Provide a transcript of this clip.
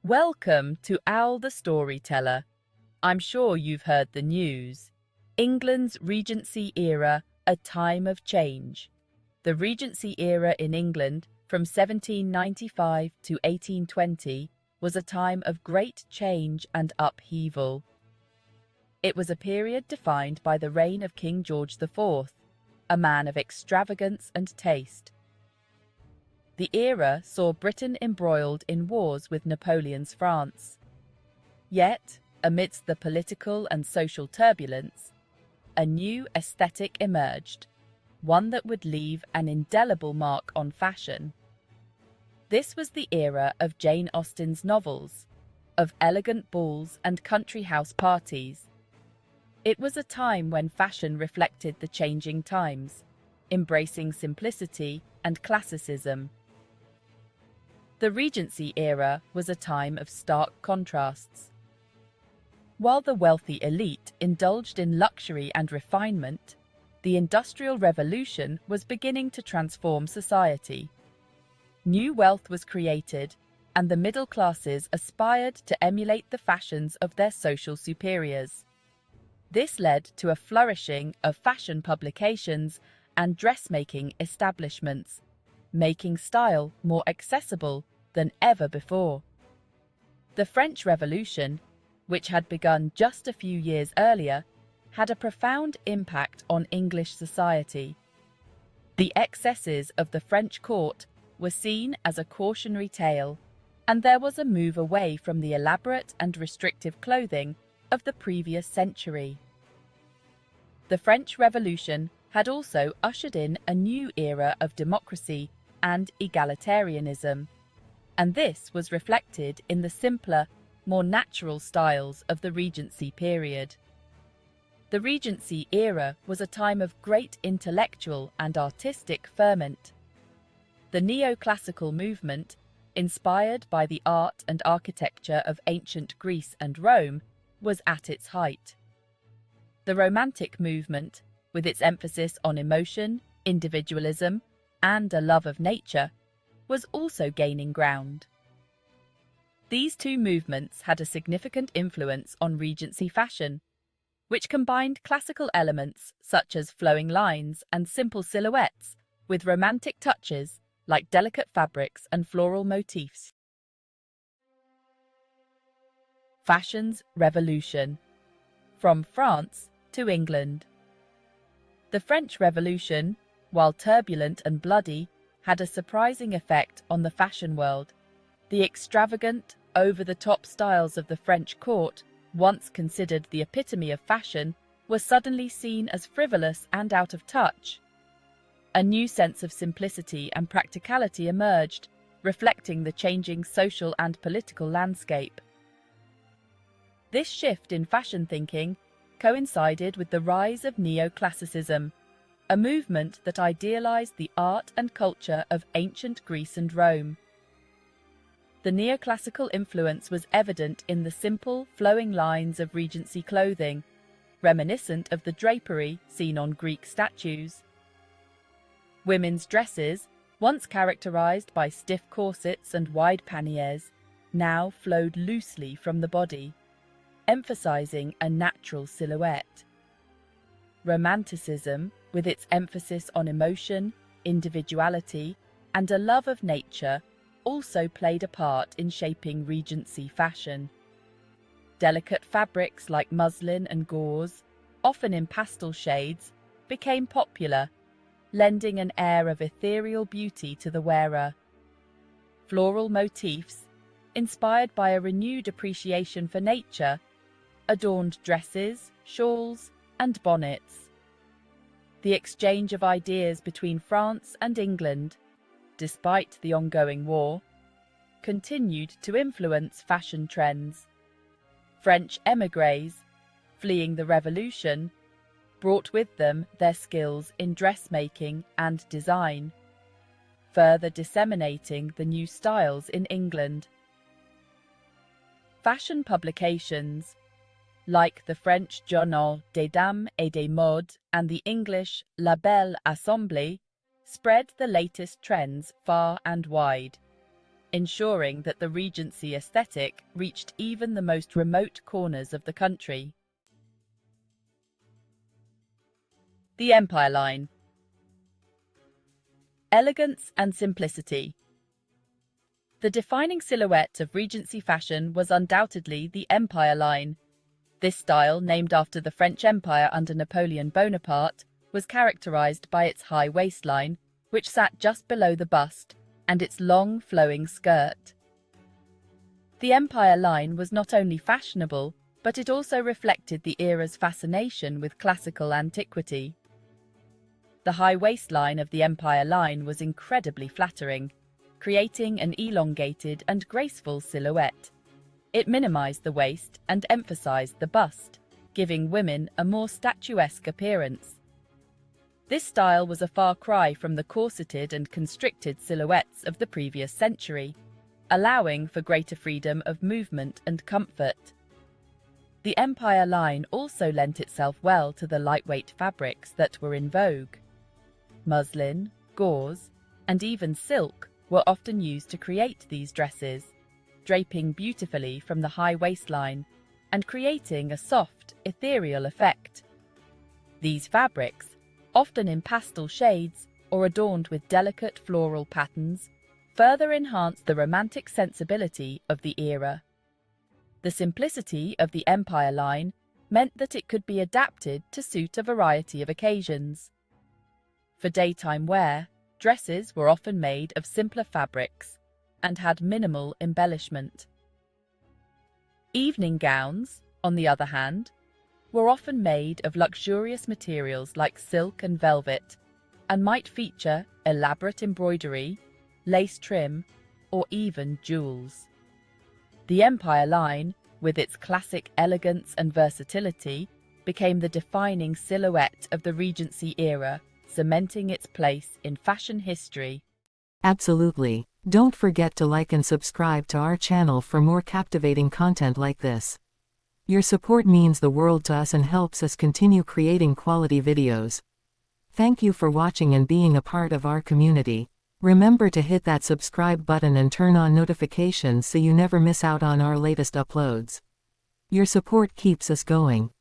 Welcome to Owl the Storyteller. I'm sure you've heard the news. England's Regency Era, a time of change. The Regency Era in England, from 1795 to 1820, was a time of great change and upheaval. It was a period defined by the reign of King George IV, a man of extravagance and taste. The era saw Britain embroiled in wars with Napoleon's France. Yet, amidst the political and social turbulence, a new aesthetic emerged, one that would leave an indelible mark on fashion. This was the era of Jane Austen's novels, of elegant balls and country house parties. It was a time when fashion reflected the changing times, embracing simplicity and classicism. The Regency Era was a time of stark contrasts. While the wealthy elite indulged in luxury and refinement, the Industrial Revolution was beginning to transform society. New wealth was created, and the middle classes aspired to emulate the fashions of their social superiors. This led to a flourishing of fashion publications and dressmaking establishments, making style more accessible than ever before. The French Revolution, which had begun just a few years earlier, had a profound impact on English society. The excesses of the French court were seen as a cautionary tale, and there was a move away from the elaborate and restrictive clothing of the previous century. The French Revolution had also ushered in a new era of democracy and egalitarianism, and this was reflected in the simpler, more natural styles of the Regency period. The Regency Era was a time of great intellectual and artistic ferment. The Neoclassical movement, inspired by the art and architecture of ancient Greece and Rome, was at its height. The Romantic movement, with its emphasis on emotion, individualism, and a love of nature, was also gaining ground. These two movements had a significant influence on Regency fashion, which combined classical elements such as flowing lines and simple silhouettes with romantic touches like delicate fabrics and floral motifs. Fashion's revolution. From France to England. The French Revolution, while turbulent and bloody, had a surprising effect on the fashion world. The extravagant, over-the-top styles of the French court, once considered the epitome of fashion, were suddenly seen as frivolous and out of touch. A new sense of simplicity and practicality emerged, reflecting the changing social and political landscape. This shift in fashion thinking coincided with the rise of Neoclassicism, a movement that idealized the art and culture of ancient Greece and Rome. The neoclassical influence was evident in the simple, flowing lines of Regency clothing, reminiscent of the drapery seen on Greek statues. Women's dresses, once characterized by stiff corsets and wide panniers, now flowed loosely from the body, emphasizing a natural silhouette. Romanticism, with its emphasis on emotion, individuality, and a love of nature, also played a part in shaping Regency fashion. Delicate fabrics like muslin and gauze, often in pastel shades, became popular, lending an air of ethereal beauty to the wearer. Floral motifs, inspired by a renewed appreciation for nature, adorned dresses, shawls, and bonnets. The exchange of ideas between France and England, despite the ongoing war, continued to influence fashion trends. French émigrés, fleeing the revolution, brought with them their skills in dressmaking and design, further disseminating the new styles in England. Fashion publications, like the French Journal des Dames et des Modes and the English La Belle Assemblée, spread the latest trends far and wide. ensuring that the Regency aesthetic reached even the most remote corners of the country. The Empire line. Elegance and simplicity. The defining silhouette of Regency fashion was undoubtedly the Empire line. This style, named after the French Empire under Napoleon Bonaparte, was characterized by its high waistline, which sat just below the bust, and its long, flowing skirt. The Empire line was not only fashionable, but it also reflected the era's fascination with classical antiquity. The high waistline of the Empire line was incredibly flattering, creating an elongated and graceful silhouette. It minimized the waist and emphasized the bust, giving women a more statuesque appearance. This style was a far cry from the corseted and constricted silhouettes of the previous century, allowing for greater freedom of movement and comfort. The Empire line also lent itself well to the lightweight fabrics that were in vogue. Muslin, gauze, and even silk were often used to create these dresses, draping beautifully from the high waistline and creating a soft, ethereal effect. These fabrics, often in pastel shades or adorned with delicate floral patterns, further enhanced the romantic sensibility of the era. The simplicity of the Empire line meant that it could be adapted to suit a variety of occasions. For daytime wear, dresses were often made of simpler fabrics and had minimal embellishment. Evening gowns, on the other hand, were often made of luxurious materials like silk and velvet, and might feature elaborate embroidery, lace trim, or even jewels. The Empire line, with its classic elegance and versatility, became the defining silhouette of the Regency era, cementing its place in fashion history. Absolutely. Don't forget to like and subscribe to our channel for more captivating content like this. Your support means the world to us and helps us continue creating quality videos. Thank you for watching and being a part of our community. Remember to hit that subscribe button and turn on notifications so you never miss out on our latest uploads. Your support keeps us going.